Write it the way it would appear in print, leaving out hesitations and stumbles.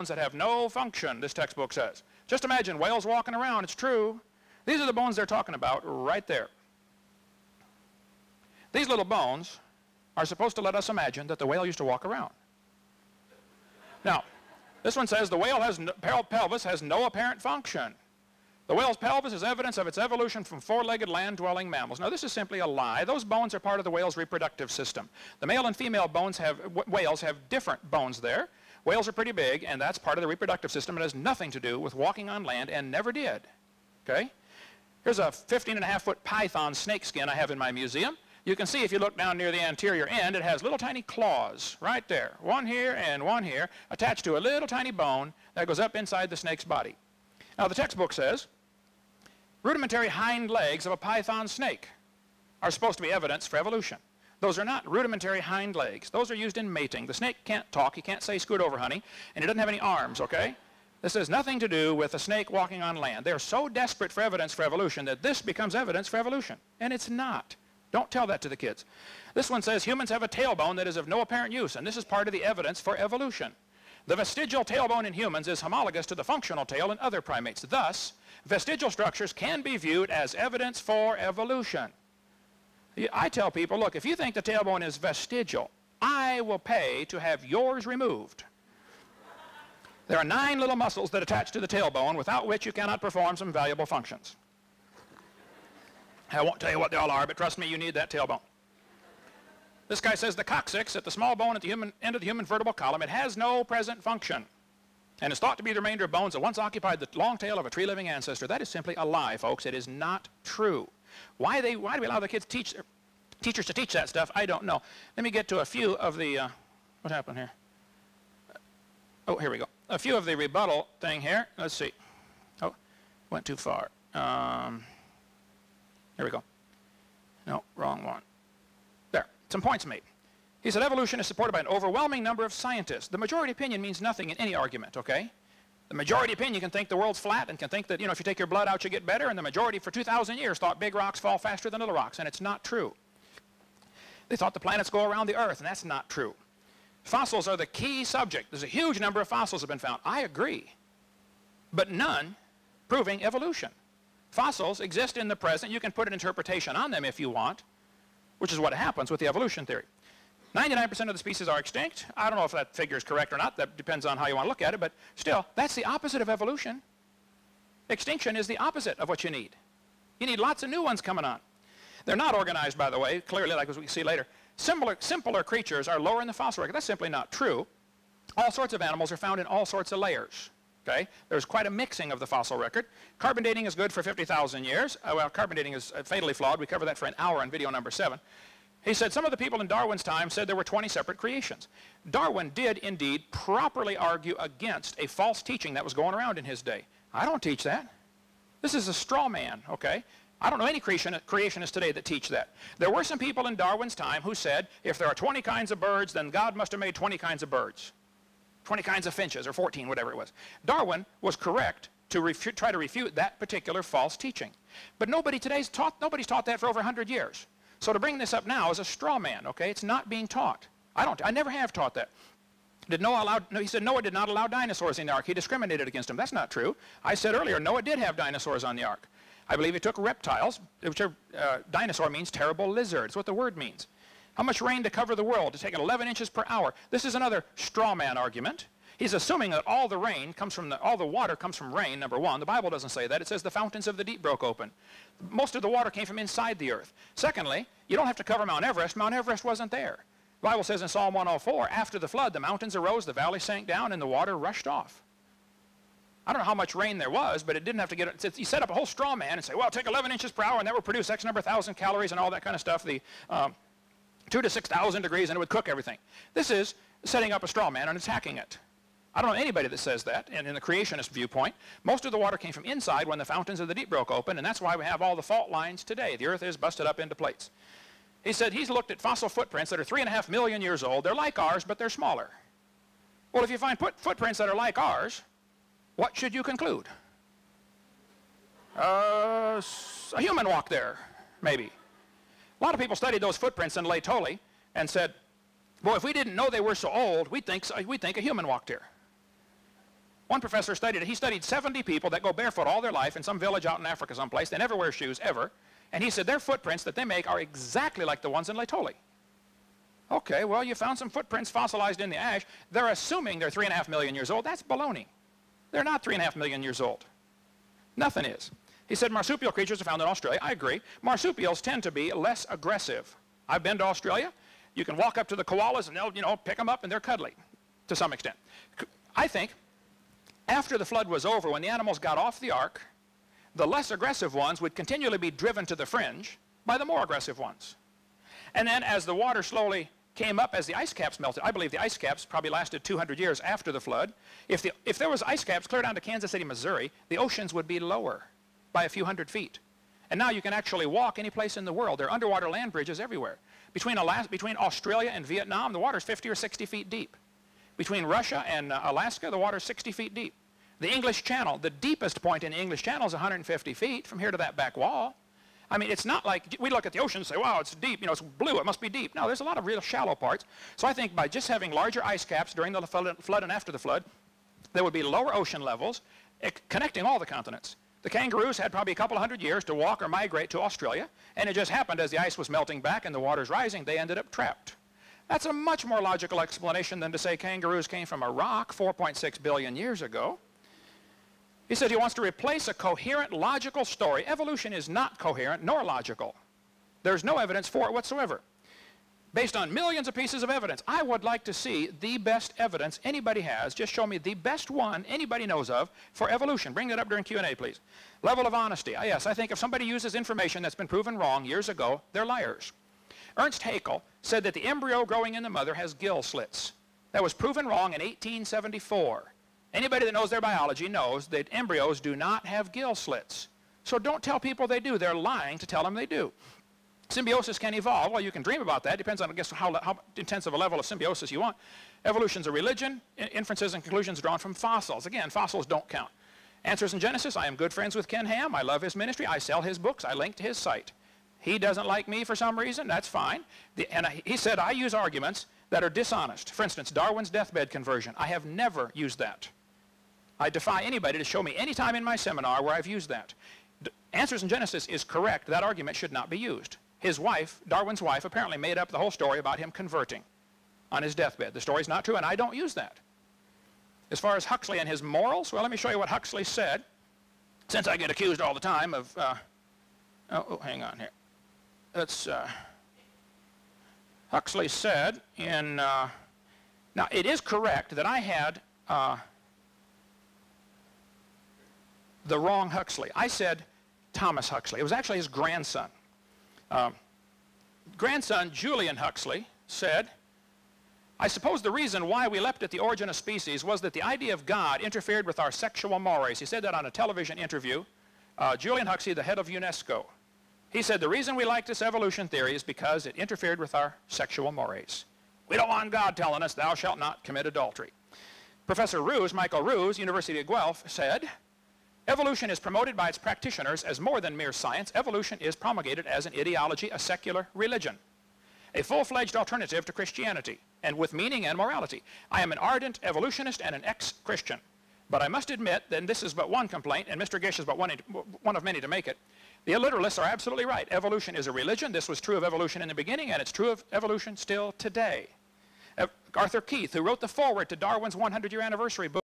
that have no function, this textbook says. Just imagine whales walking around. It's true. These are the bones they're talking about right there. These little bones are supposed to let us imagine that the whale used to walk around. Now, this one says the whale pelvis has no apparent function. The whale's pelvis is evidence of its evolution from four-legged land-dwelling mammals. Now, this is simply a lie. Those bones are part of the whale's reproductive system. The male and female whales have different bones there. Whales are pretty big, and that's part of the reproductive system. It has nothing to do with walking on land, and never did. Okay? Here's a 15.5-foot python snake skin I have in my museum. You can see if you look down near the anterior end, it has little tiny claws right there. One here and one here, attached to a little tiny bone that goes up inside the snake's body. Now, the textbook says rudimentary hind legs of a python snake are supposed to be evidence for evolution. Those are not rudimentary hind legs. Those are used in mating. The snake can't talk. He can't say scoot over, honey, and he doesn't have any arms, okay? This has nothing to do with a snake walking on land. They're so desperate for evidence for evolution that this becomes evidence for evolution, and it's not. Don't tell that to the kids. This one says humans have a tailbone that is of no apparent use, and this is part of the evidence for evolution. The vestigial tailbone in humans is homologous to the functional tail in other primates. Thus, vestigial structures can be viewed as evidence for evolution. I tell people, look, if you think the tailbone is vestigial, I will pay to have yours removed. There are 9 little muscles that attach to the tailbone without which you cannot perform some valuable functions. I won't tell you what they all are, but trust me, you need that tailbone. This guy says the coccyx at the small bone at the end of the human vertebral column, it has no present function and is thought to be the remainder of bones that once occupied the long tail of a tree-living ancestor. That is simply a lie, folks. It is not true. Why do we allow the kids teachers to teach that stuff? I don't know. Let me get to a few of the, what happened here? Oh, here we go. A few of the rebuttal thing here. Let's see. Oh, went too far. Here we go. No, wrong one. There, some points made. He said evolution is supported by an overwhelming number of scientists. The majority opinion means nothing in any argument, okay? The majority opinion can think the world's flat and can think that, you know, if you take your blood out, you get better, and the majority for 2,000 years thought big rocks fall faster than little rocks, and it's not true. They thought the planets go around the Earth, and that's not true. Fossils are the key subject. There's a huge number of fossils have been found. I agree, but none proving evolution. Fossils exist in the present. You can put an interpretation on them if you want, which is what happens with the evolution theory. 99% of the species are extinct. I don't know if that figure is correct or not. That depends on how you want to look at it, but still, that's the opposite of evolution. Extinction is the opposite of what you need. You need lots of new ones coming on. They're not organized, by the way, clearly, like as we can see later. Simpler creatures are lower in the fossil record. That's simply not true. All sorts of animals are found in all sorts of layers. Okay? There's quite a mixing of the fossil record. Carbon dating is good for 50,000 years. Well, carbon dating is fatally flawed. We cover that for an hour on video number 7. He said some of the people in Darwin's time said there were 20 separate creations. Darwin did indeed properly argue against a false teaching that was going around in his day. I don't teach that. This is a straw man, okay? I don't know any creationists today that teach that. There were some people in Darwin's time who said if there are 20 kinds of birds, then God must have made 20 kinds of birds. 20 kinds of finches, or 14, whatever it was. Darwin was correct to try to refute that particular false teaching. But nobody's taught that for over 100 years. So to bring this up now is a straw man, okay? It's not being taught. I never have taught that. He said Noah did not allow dinosaurs in the ark. He discriminated against them. That's not true. I said earlier, Noah did have dinosaurs on the ark. I believe he took reptiles, which are, dinosaur means terrible lizard. It's what the word means. How much rain to cover the world? To take it 11 inches per hour. This is another straw man argument. He's assuming that all the water comes from rain, number one. The Bible doesn't say that. It says the fountains of the deep broke open. Most of the water came from inside the earth. Secondly, you don't have to cover Mount Everest. Mount Everest wasn't there. The Bible says in Psalm 104, after the flood, the mountains arose, the valley sank down, and the water rushed off. I don't know how much rain there was, but it didn't have to get, you set up a whole straw man and say, well, take 11 inches per hour, and that will produce X number of thousand calories and all that kind of stuff, the 2 to 6,000 degrees, and it would cook everything. This is setting up a straw man and attacking it. I don't know anybody that says that, and in the creationist viewpoint, most of the water came from inside when the fountains of the deep broke open, and that's why we have all the fault lines today. The earth is busted up into plates. He said he's looked at fossil footprints that are 3.5 million years old. They're like ours, but they're smaller. Well, if you find footprints that are like ours, what should you conclude? A human walked there, maybe. A lot of people studied those footprints in Lake Tolly and said, boy, if we didn't know they were so old, we'd think a human walked here. One professor studied it. He studied 70 people that go barefoot all their life in some village out in Africa someplace. They never wear shoes ever. And he said their footprints that they make are exactly like the ones in Laetoli. Okay, well, you found some footprints fossilized in the ash. They're assuming they're 3.5 million years old. That's baloney. They're not 3.5 million years old. Nothing is. He said marsupial creatures are found in Australia. I agree. Marsupials tend to be less aggressive. I've been to Australia. You can walk up to the koalas and they'll, you know, pick them up and they're cuddly to some extent. I think after the flood was over, when the animals got off the ark, the less aggressive ones would continually be driven to the fringe by the more aggressive ones. And then as the water slowly came up, as the ice caps melted, I believe the ice caps probably lasted 200 years after the flood. If there was ice caps clear down to Kansas City, Missouri, the oceans would be lower by a few hundred feet. And now you can actually walk any place in the world. There are underwater land bridges everywhere. Between Australia and Vietnam, the water's 50 or 60 feet deep. Between Russia and Alaska, the water's 60 feet deep. The English Channel, the deepest point in the English Channel is 150 feet from here to that back wall. I mean, it's not like we look at the ocean and say, wow, it's deep, you know, it's blue, it must be deep. No, there's a lot of real shallow parts. So I think by just having larger ice caps during the flood and after the flood, there would be lower ocean levels connecting all the continents. The kangaroos had probably a couple of hundred years to walk or migrate to Australia, and it just happened as the ice was melting back and the water's rising, they ended up trapped. That's a much more logical explanation than to say kangaroos came from a rock 4.6 billion years ago. He said he wants to replace a coherent, logical story. Evolution is not coherent nor logical. There's no evidence for it whatsoever. Based on millions of pieces of evidence, I would like to see the best evidence anybody has. Just show me the best one anybody knows of for evolution. Bring that up during Q&A, please. Level of honesty. Yes, I think if somebody uses information that's been proven wrong years ago, they're liars. Ernst Haeckel said that the embryo growing in the mother has gill slits. That was proven wrong in 1874. Anybody that knows their biology knows that embryos do not have gill slits. So don't tell people they do. They're lying to tell them they do. Symbiosis can evolve. Well, you can dream about that. Depends on, I guess, how intense of a level of symbiosis you want. Evolution's a religion. Inferences and conclusions drawn from fossils. Again, fossils don't count. Answers in Genesis. I am good friends with Ken Ham. I love his ministry. I sell his books. I link to his site. He doesn't like me for some reason. That's fine. He said I use arguments that are dishonest. For instance, Darwin's deathbed conversion. I have never used that. I defy anybody to show me any time in my seminar where I've used that. Answers in Genesis is correct. That argument should not be used. His wife, Darwin's wife, apparently made up the whole story about him converting on his deathbed. The story's not true, and I don't use that. As far as Huxley and his morals, well, let me show you what Huxley said, since I get accused all the time of, hang on here. That's, Huxley said in, now it is correct that I had the wrong Huxley. I said Thomas Huxley. It was actually his grandson. Grandson Julian Huxley said, I suppose the reason why we leapt at the origin of species was that the idea of God interfered with our sexual mores. He said that on a television interview. Julian Huxley, the head of UNESCO. He said the reason we like this evolution theory is because it interfered with our sexual mores. We don't want God telling us thou shalt not commit adultery. Professor Roos, Michael Roos, University of Guelph, said, evolution is promoted by its practitioners as more than mere science. Evolution is promulgated as an ideology, a secular religion, a full-fledged alternative to Christianity, and with meaning and morality. I am an ardent evolutionist and an ex-Christian, but I must admit, and this is but one complaint, and Mr. Gish is but one of many to make it, the illiteralists are absolutely right. Evolution is a religion. This was true of evolution in the beginning, and it's true of evolution still today. Arthur Keith, who wrote the foreword to Darwin's 100-year anniversary book,